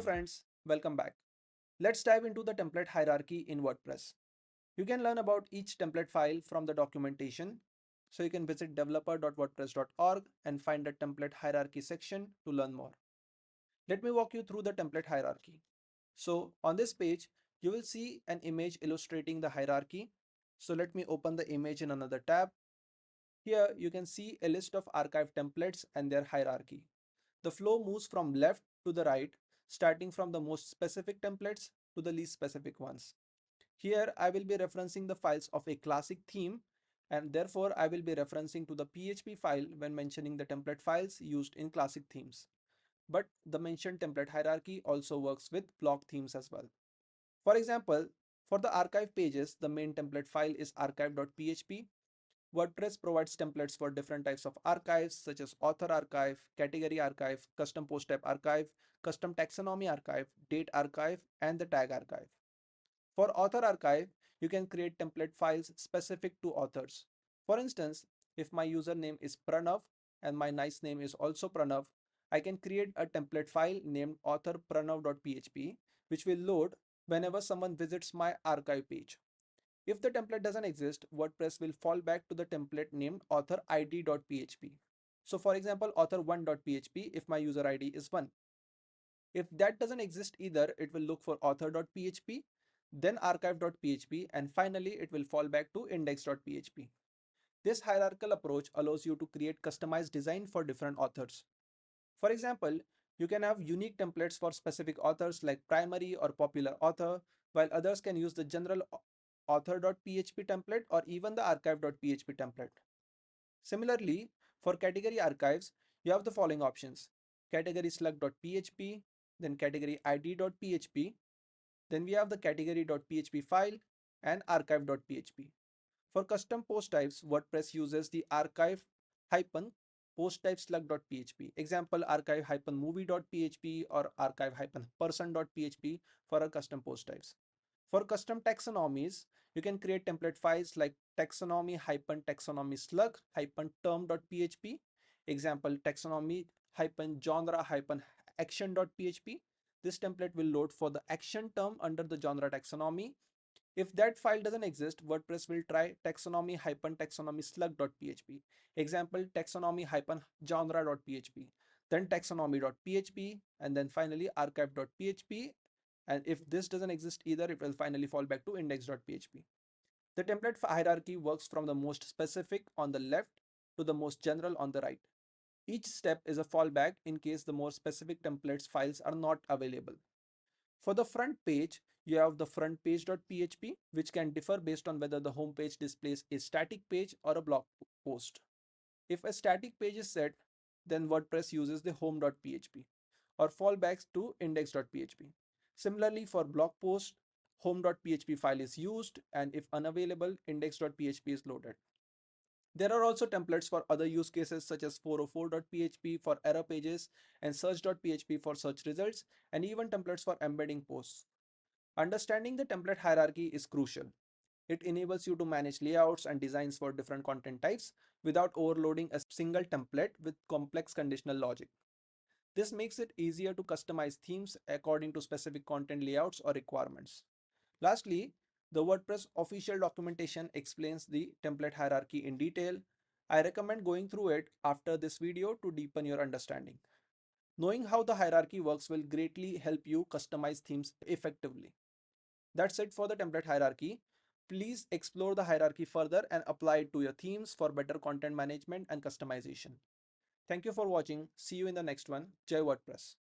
friends, welcome back. Let's dive into the template hierarchy in WordPress. You can learn about each template file from the documentation. So you can visit developer.wordpress.org and find the template hierarchy section to learn more. Let me walk you through the template hierarchy. So on this page, you will see an image illustrating the hierarchy. So let me open the image in another tab. Here you can see a list of archived templates and their hierarchy. The flow moves from left to the right, starting from the most specific templates to the least specific ones. Here I will be referencing the files of a classic theme, and therefore I will be referencing to the PHP file when mentioning the template files used in classic themes. But the mentioned template hierarchy also works with block themes as well. For example, for the archive pages, the main template file is archive.php. WordPress provides templates for different types of archives such as author archive, category archive, custom post type archive, custom taxonomy archive, date archive, and the tag archive. For author archive, you can create template files specific to authors. For instance, if my username is Pranav and my nice name is also Pranav, I can create a template file named authorpranav.php, which will load whenever someone visits my archive page. If the template doesn't exist, WordPress will fall back to the template named author_id.php. So for example, author1.php if my user ID is 1. If that doesn't exist either, it will look for author.php, then archive.php, and finally it will fall back to index.php. This hierarchical approach allows you to create customized design for different authors. For example, you can have unique templates for specific authors like primary or popular author, while others can use the general author.php template or even the archive.php template. Similarly, for category archives, you have the following options: category slug.php, then category id.php, then we have the category.php file and archive.php. For custom post types, WordPress uses the archive hyphen post type slug.php. Example, archive hyphen movie.php or archive hyphen person.php for our custom post types. For custom taxonomies, you can create template files like taxonomy hyphen taxonomy slug hyphen term.php. Example, taxonomy hyphen genre hyphen action.php. This template will load for the action term under the genre taxonomy. If that file doesn't exist, WordPress will try taxonomy hyphen taxonomy slug.php. Example, taxonomy hyphen genre.php. Then taxonomy.php, and then finally archive.php. And if this doesn't exist either, it will finally fall back to index.php. The template hierarchy works from the most specific on the left to the most general on the right. Each step is a fallback in case the more specific templates files are not available. For the front page, you have the front page.php, which can differ based on whether the home page displays a static page or a blog post. If a static page is set, then WordPress uses the home.php or fallbacks to index.php. Similarly, for blog post, home.php file is used, and if unavailable, index.php is loaded. There are also templates for other use cases such as 404.php for error pages and search.php for search results, and even templates for embedding posts. Understanding the template hierarchy is crucial. It enables you to manage layouts and designs for different content types without overloading a single template with complex conditional logic. This makes it easier to customize themes according to specific content layouts or requirements. Lastly, the WordPress official documentation explains the template hierarchy in detail. I recommend going through it after this video to deepen your understanding. Knowing how the hierarchy works will greatly help you customize themes effectively. That's it for the template hierarchy. Please explore the hierarchy further and apply it to your themes for better content management and customization. Thank you for watching. See you in the next one. Jai WordPress.